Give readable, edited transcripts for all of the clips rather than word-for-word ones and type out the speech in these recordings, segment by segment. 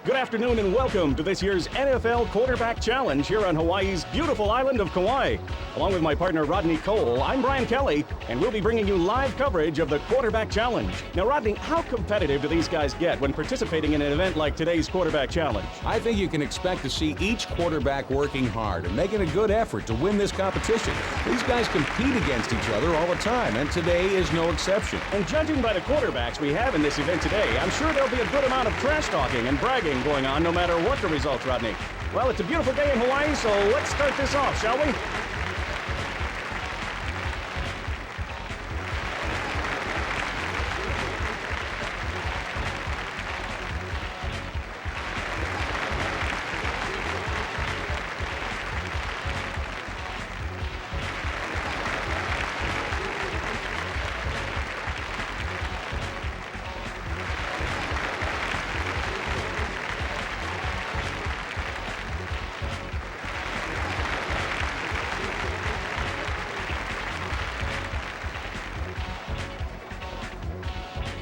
Good afternoon and welcome to this year's NFL Quarterback Challenge here on Hawaii's beautiful island of Kauai. Along with my partner Rodney Cole, I'm Brian Kelly, and we'll be bringing you live coverage of the Quarterback Challenge. Now, Rodney, how competitive do these guys get when participating in an event like today's Quarterback Challenge? I think you can expect to see each quarterback working hard and making a good effort to win this competition. These guys compete against each other all the time, and today is no exception. And judging by the quarterbacks we have in this event today, I'm sure there'll be a good amount of trash talking and bragging going on no matter what the results, Rodney. Well, it's a beautiful day in Hawaii, so let's start this off, shall we?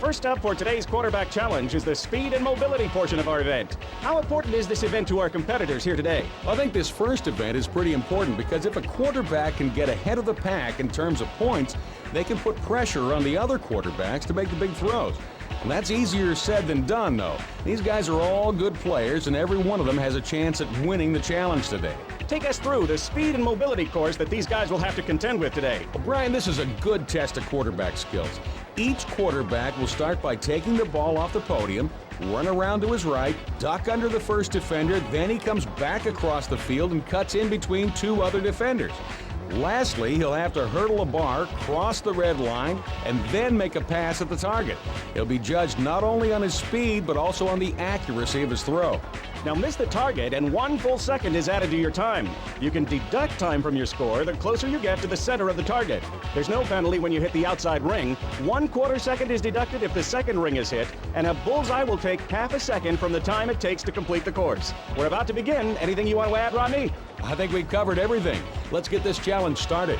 First up for today's Quarterback Challenge is the speed and mobility portion of our event. How important is this event to our competitors here today? I think this first event is pretty important because if a quarterback can get ahead of the pack in terms of points, they can put pressure on the other quarterbacks to make the big throws. And that's easier said than done, though. These guys are all good players, and every one of them has a chance at winning the challenge today. Take us through the speed and mobility course that these guys will have to contend with today. Well, Brian, this is a good test of quarterback skills. Each quarterback will start by taking the ball off the podium, run around to his right, duck under the first defender, then he comes back across the field and cuts in between two other defenders. Lastly, he'll have to hurdle a bar, cross the red line, and then make a pass at the target. He'll be judged not only on his speed, but also on the accuracy of his throw. Now miss the target and 1 full second is added to your time. You can deduct time from your score the closer you get to the center of the target. There's no penalty when you hit the outside ring. 1/4 second is deducted if the second ring is hit, and a bullseye will take half a second from the time it takes to complete the course. We're about to begin. Anything you want to add, Rodney? I think we've covered everything. Let's get this challenge started.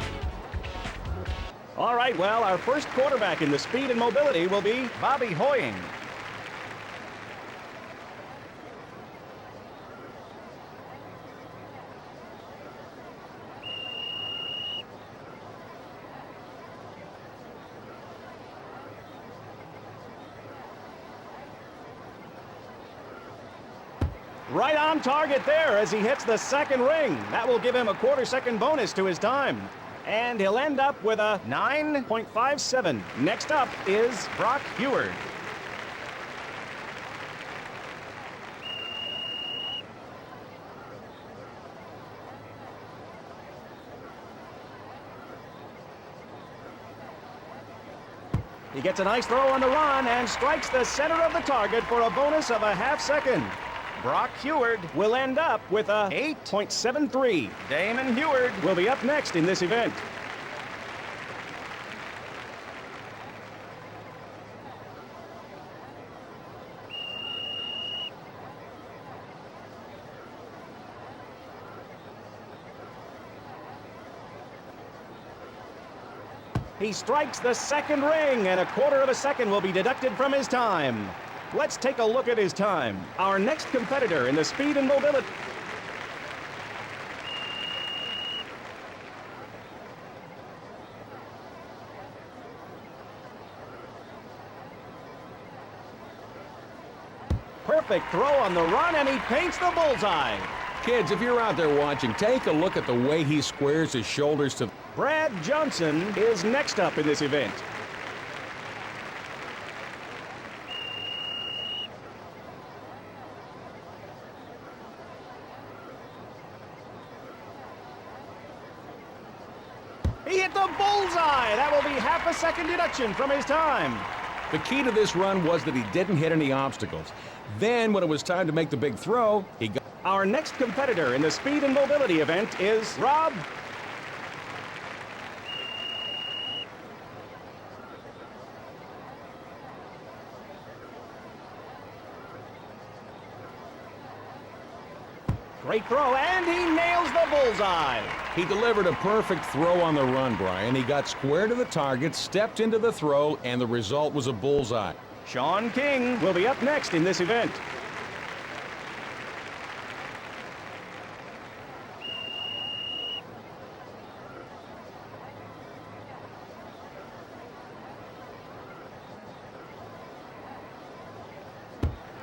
All right, well, our first quarterback in the speed and mobility will be Bobby Hoying. Right on target there as he hits the second ring. That will give him a 1/4 second bonus to his time. And he'll end up with a 9.57. Next up is Brock Heward. He gets a nice throw on the run and strikes the center of the target for a bonus of a half second. Brock Heward will end up with a 8.73. Damon Heward will be up next in this event. He strikes the second ring, and a 1/4 second will be deducted from his time. Let's take a look at his time. Our next competitor in the speed and mobility. Perfect throw on the run, and he paints the bullseye. Kids, if you're out there watching, take a look at the way he squares his shoulders to... Brad Johnson is next up in this event. He hit the bullseye! That will be half a second deduction from his time. The key to this run was that he didn't hit any obstacles. Then, when it was time to make the big throw, he got... Our next competitor in the speed and mobility event is Rob. Great throw, and he nails the bullseye. He delivered a perfect throw on the run, Brian. He got square to the target, stepped into the throw, and the result was a bullseye. Sean King will be up next in this event.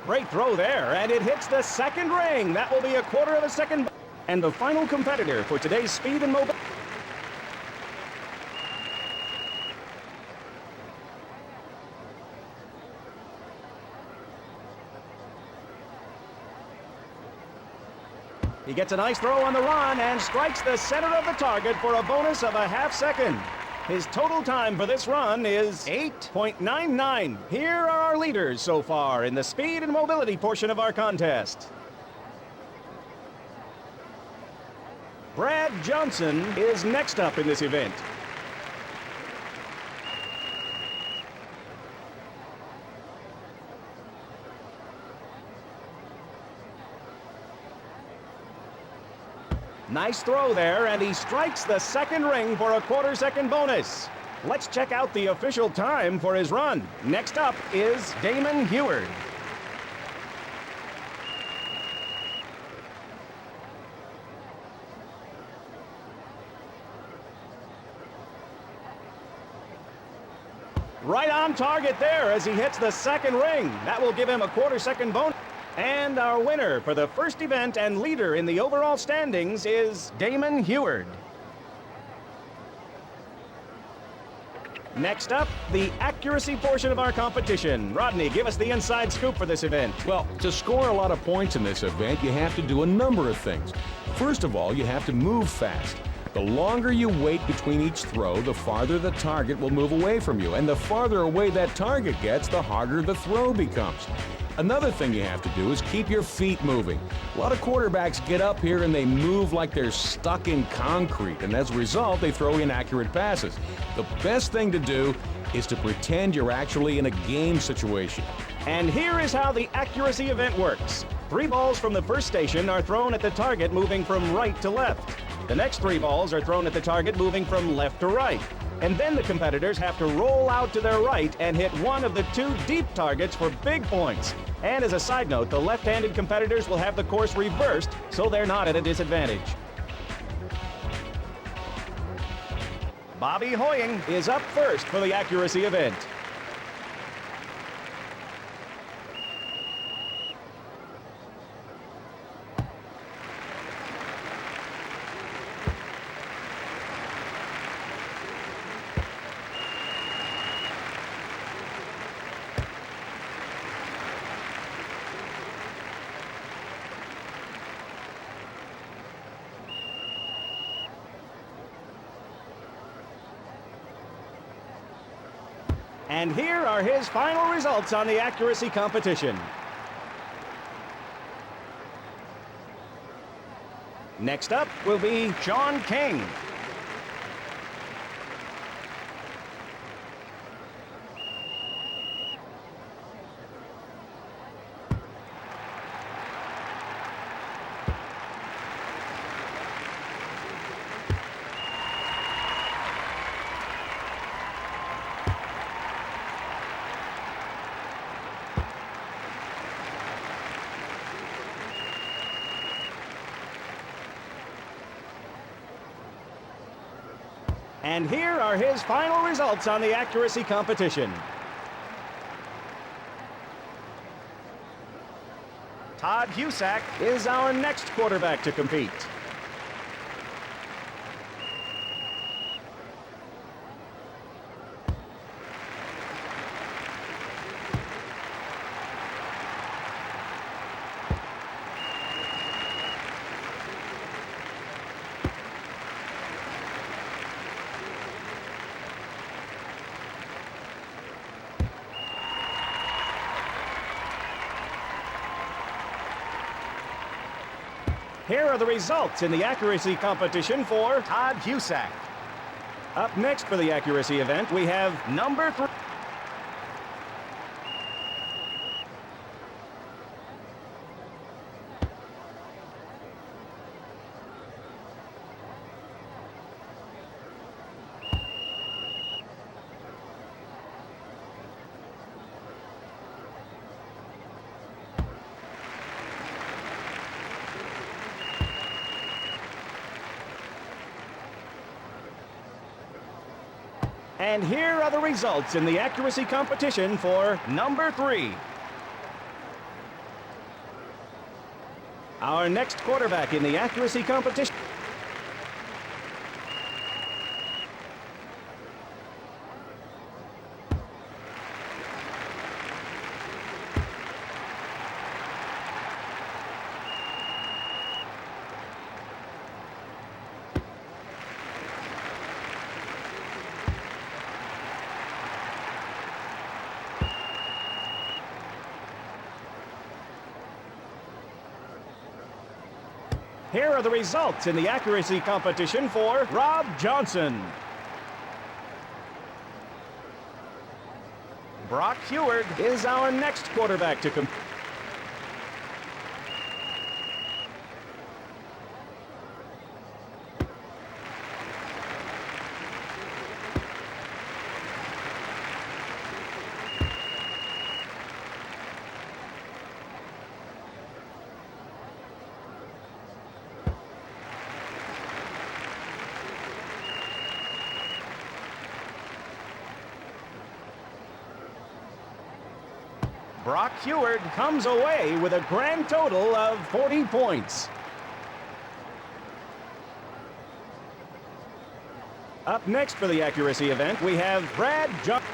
Great throw there, and it hits the second ring. That will be a quarter of a second. And the final competitor for today's speed and mobility. He gets a nice throw on the run and strikes the center of the target for a bonus of a half second. His total time for this run is 8.99. Here are our leaders so far in the speed and mobility portion of our contest. Brad Johnson is next up in this event. Nice throw there, and he strikes the second ring for a quarter-second bonus. Let's check out the official time for his run. Next up is Damon Heward. Right on target there as he hits the second ring. That will give him a quarter-second bonus. And our winner for the first event and leader in the overall standings is Damon Heward. Next up, the accuracy portion of our competition. Rodney, give us the inside scoop for this event. Well, to score a lot of points in this event, you have to do a number of things. First of all, you have to move fast. The longer you wait between each throw, the farther the target will move away from you. And the farther away that target gets, the harder the throw becomes. Another thing you have to do is keep your feet moving. A lot of quarterbacks get up here and they move like they're stuck in concrete, and as a result, they throw inaccurate passes. The best thing to do is to pretend you're actually in a game situation. And here is how the accuracy event works. 3 balls from the first station are thrown at the target moving from right to left. The next 3 balls are thrown at the target moving from left to right. And then the competitors have to roll out to their right and hit one of the 2 deep targets for big points. And as a side note, the left-handed competitors will have the course reversed, so they're not at a disadvantage. Bobby Hoying is up first for the accuracy event. And here are his final results on the accuracy competition. Next up will be Sean King. And here are his final results on the accuracy competition. Todd Houston is our next quarterback to compete. Here are the results in the accuracy competition for Todd Houston. Up next for the accuracy event, we have number 3. And here are the results in the accuracy competition for number 3. Our next quarterback in the accuracy competition. Here are the results in the accuracy competition for Rob Johnson. Brock Heward is our next quarterback to compete. Brock Heward comes away with a grand total of 40 points. Up next for the accuracy event, we have Brad Johnson.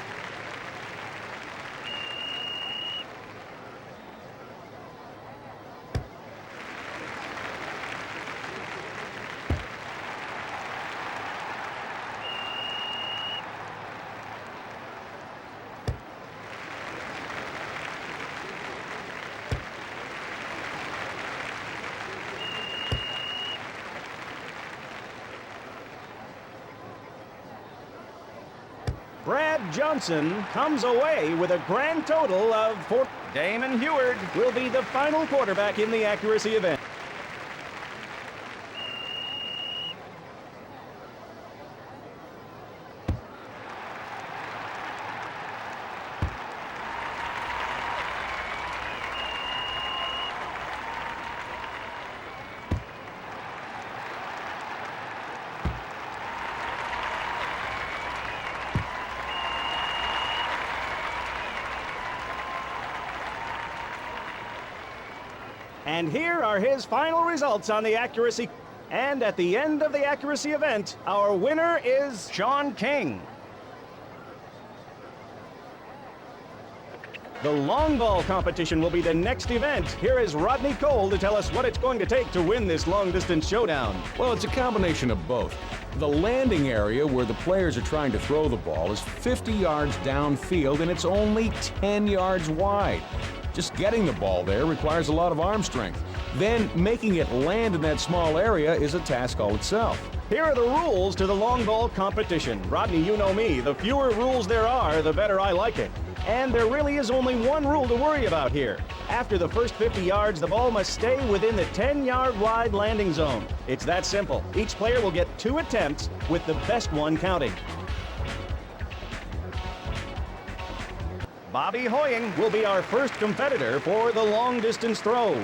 Brad Johnson comes away with a grand total of 4. Damon Heward will be the final quarterback in the accuracy event. And here are his final results on the accuracy. And at the end of the accuracy event, our winner is Sean King. The long ball competition will be the next event. Here is Rodney Cole to tell us what it's going to take to win this long-distance showdown. Well, it's a combination of both. The landing area where the players are trying to throw the ball is 50 yards downfield, and it's only 10 yards wide. Just getting the ball there requires a lot of arm strength. Then making it land in that small area is a task all itself. Here are the rules to the long ball competition. Rodney, you know me. The fewer rules there are, the better I like it. And there really is only one rule to worry about here. After the first 50 yards, the ball must stay within the 10-yard wide landing zone. It's that simple. Each player will get 2 attempts, with the best one counting. Bobby Hoying will be our first competitor for the long-distance throw.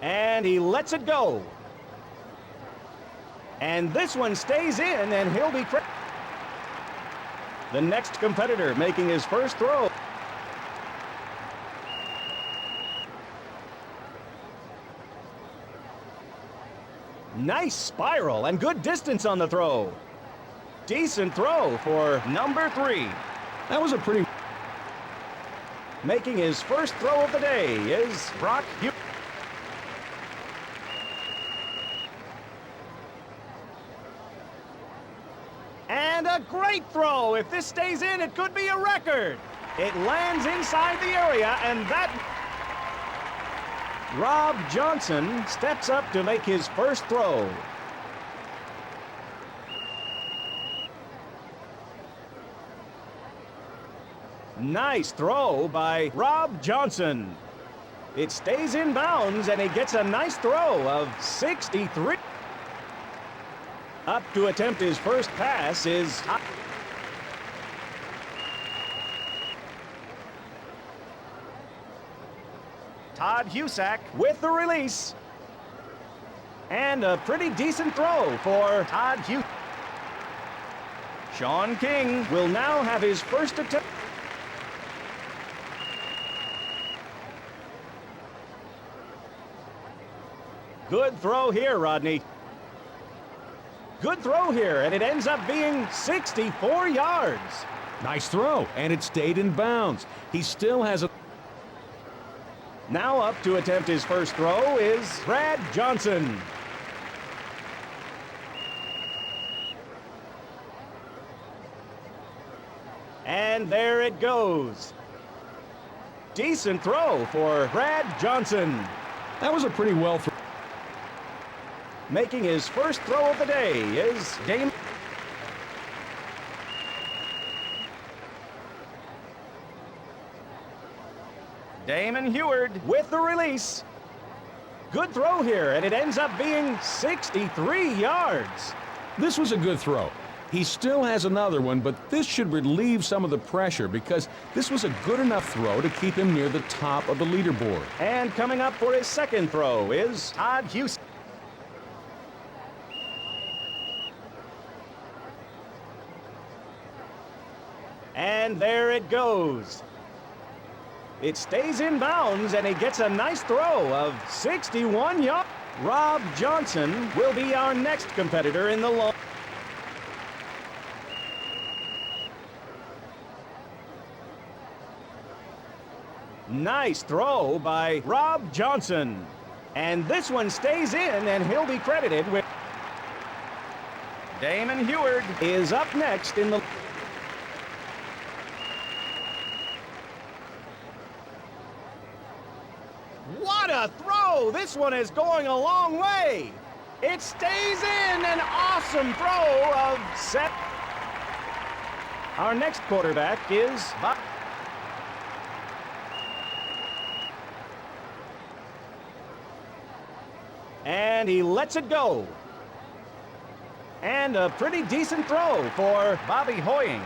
And he lets it go. And this one stays in, and he'll be... The next competitor making his first throw. Nice spiral and good distance on the throw. Decent throw for number 3. That was a pretty... Making his first throw of the day is Brock Heward. And a great throw. If this stays in, it could be a record. It lands inside the area, and that... Rob Johnson steps up to make his first throw. Nice throw by Rob Johnson. It stays in bounds, and he gets a nice throw of 63. Up to attempt his first pass is... Todd Houston with the release. And a pretty decent throw for Todd Houston. Sean King will now have his first attempt. Good throw here, Rodney. Good throw here, and it ends up being 64 yards. Nice throw, and it stayed in bounds. He still has a... Now up to attempt his first throw is Brad Johnson. And there it goes. Decent throw for Brad Johnson. That was a pretty well thrown. Making his first throw of the day is Damon. Damon Heward with the release. Good throw here, and it ends up being 63 yards. This was a good throw. He still has another one, but this should relieve some of the pressure because this was a good enough throw to keep him near the top of the leaderboard. And coming up for his second throw is Todd Houston. And there it goes. It stays in bounds, and he gets a nice throw of 61 yards. Rob Johnson will be our next competitor in the long. Nice throw by Rob Johnson. And this one stays in, and he'll be credited with... Damon Heward is up next in the... What a throw! This one is going a long way. It stays in, an awesome throw of set. Our next quarterback is Bob. And he lets it go. And a pretty decent throw for Bobby Hoying.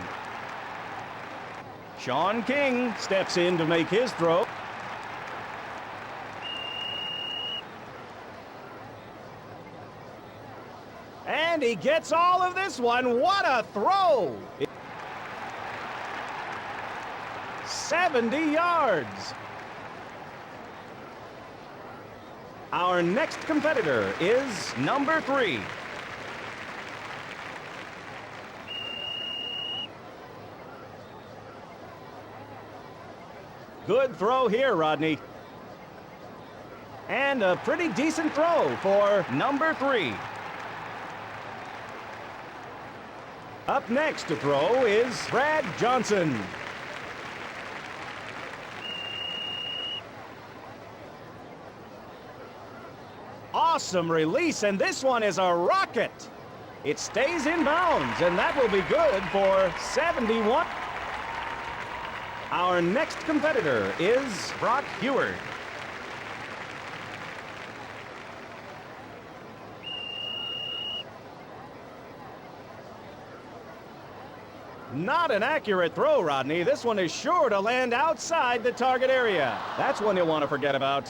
Sean King steps in to make his throw. And he gets all of this one. What a throw! 70 yards. Our next competitor is number 3. Good throw here, Rodney. And a pretty decent throw for number 3. Up next to throw is Brad Johnson. Awesome release, and this one is a rocket. It stays in bounds, and that will be good for 71. Our next competitor is Brock Heward. Not an accurate throw, Rodney. This one is sure to land outside the target area. That's one you'll want to forget about.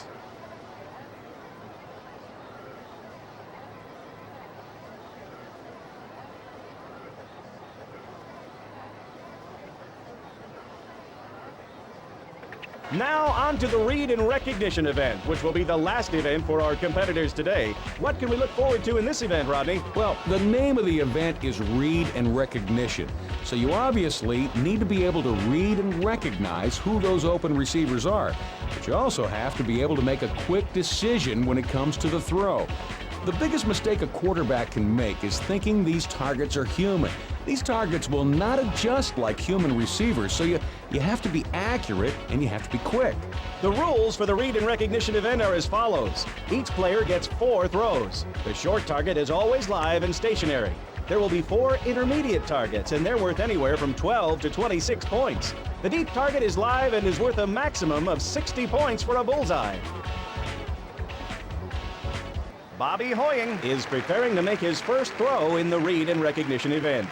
Now on to the read and recognition event, which will be the last event for our competitors today. What can we look forward to in this event, Rodney? Well, the name of the event is Read and Recognition. So you obviously need to be able to read and recognize who those open receivers are. But you also have to be able to make a quick decision when it comes to the throw. The biggest mistake a quarterback can make is thinking these targets are human. These targets will not adjust like human receivers, so you have to be accurate and you have to be quick. The rules for the read and recognition event are as follows. Each player gets 4 throws. The short target is always live and stationary. There will be 4 intermediate targets, and they're worth anywhere from 12 to 26 points. The deep target is live and is worth a maximum of 60 points for a bullseye. Bobby Hoying is preparing to make his first throw in the read and recognition event.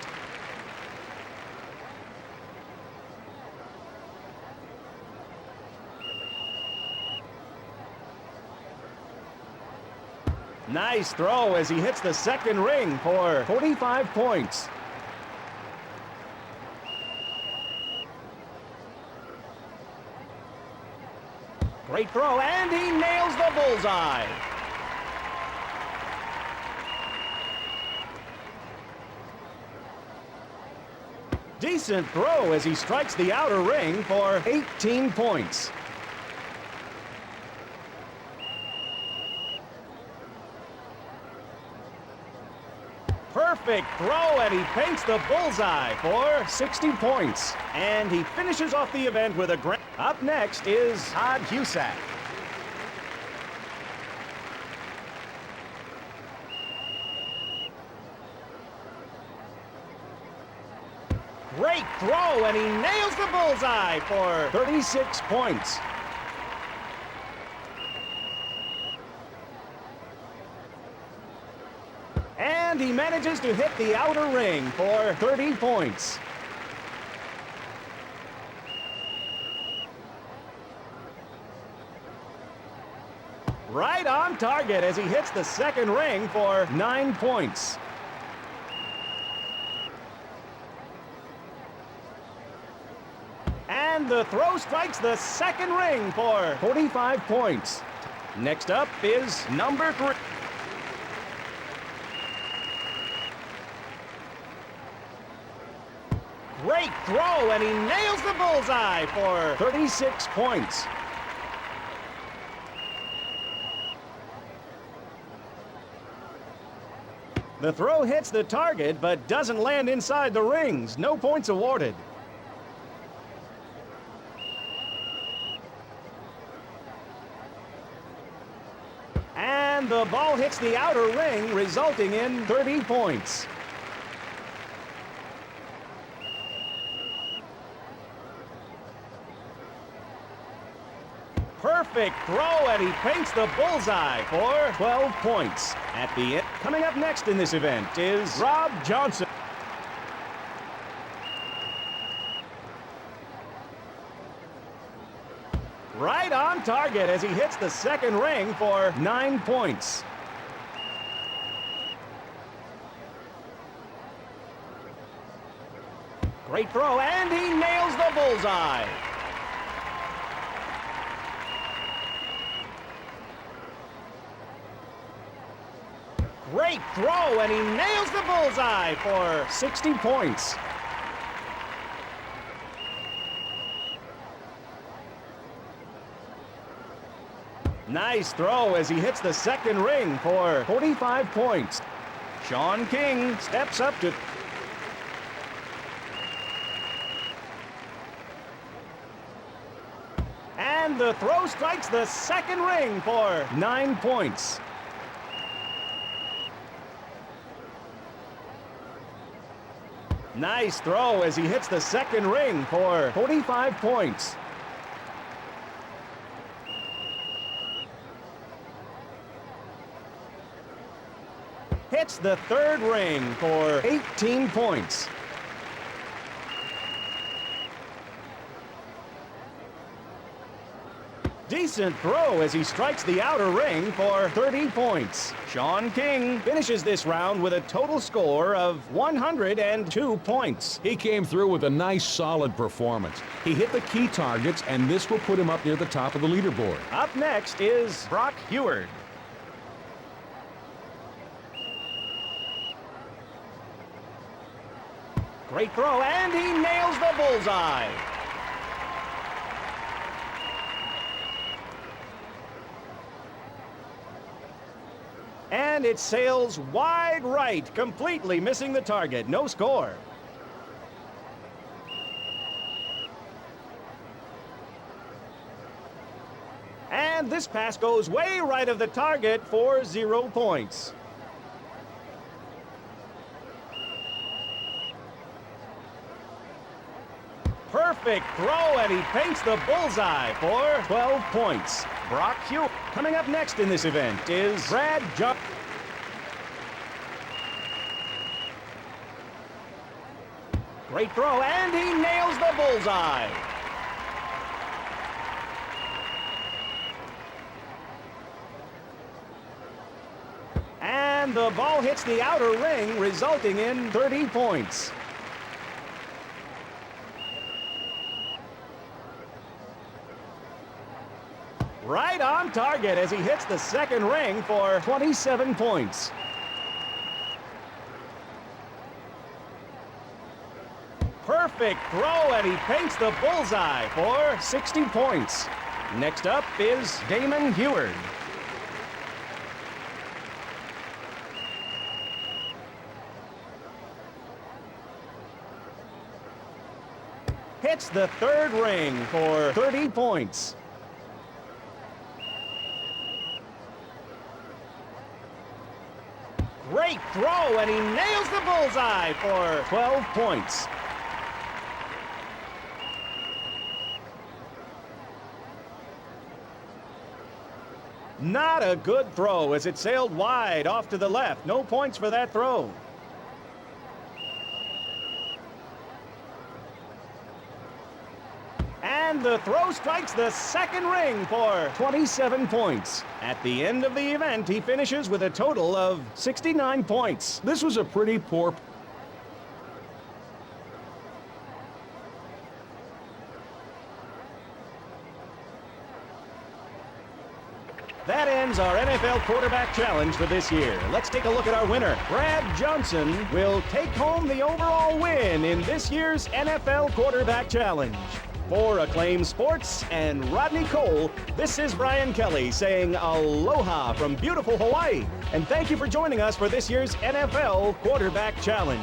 Nice throw as he hits the second ring for 45 points. Great throw, and he nails the bullseye. Decent throw as he strikes the outer ring for 18 points. Perfect throw, and he paints the bullseye for 60 points. And he finishes off the event with a grand. Up next is Todd Houston. Great throw, and he nails the bullseye for 36 points. And he manages to hit the outer ring for 30 points. Right on target as he hits the second ring for 9 points. And the throw strikes the second ring for 45 points. Next up is number 3. Great throw, and he nails the bullseye for 36 points. The throw hits the target, but doesn't land inside the rings. No points awarded. And the ball hits the outer ring, resulting in 30 points. Perfect throw, and he paints the bullseye for 12 points. At the end, coming up next in this event is Rob Johnson. Right on target as he hits the second ring for 9 points. Great throw, and he nails the bullseye. Great throw, and he nails the bullseye for 60 points. Nice throw as he hits the second ring for 45 points. Sean King steps up to... And the throw strikes the second ring for 9 points. Nice throw as he hits the second ring for 45 points. Hits the third ring for 18 points. Decent throw as he strikes the outer ring for 30 points. Sean King finishes this round with a total score of 102 points. He came through with a nice, solid performance. He hit the key targets, and this will put him up near the top of the leaderboard. Up next is Brock Heward. Great throw, and he nails the bullseye. And it sails wide right, completely missing the target. No score. And this pass goes way right of the target for 0 points. Perfect throw, and he paints the bullseye for 12 points. Brock Heward. Coming up next in this event is Brad Johnson. Great throw, and he nails the bullseye. And the ball hits the outer ring, resulting in 30 points. Right on target as he hits the second ring for 27 points. Perfect throw, and he paints the bullseye for 60 points. Next up is Damon Heward. Hits the third ring for 30 points. Great throw, and he nails the bullseye for 12 points. Not a good throw as it sailed wide off to the left. No points for that throw. And the throw strikes the second ring for 27 points. At the end of the event, he finishes with a total of 69 points. This was a pretty poor. That ends our NFL Quarterback Challenge for this year. Let's take a look at our winner. Brad Johnson will take home the overall win in this year's NFL Quarterback Challenge. For Acclaim Sports and Rodney Cole, this is Brian Kelly saying aloha from beautiful Hawaii. And thank you for joining us for this year's NFL Quarterback Challenge.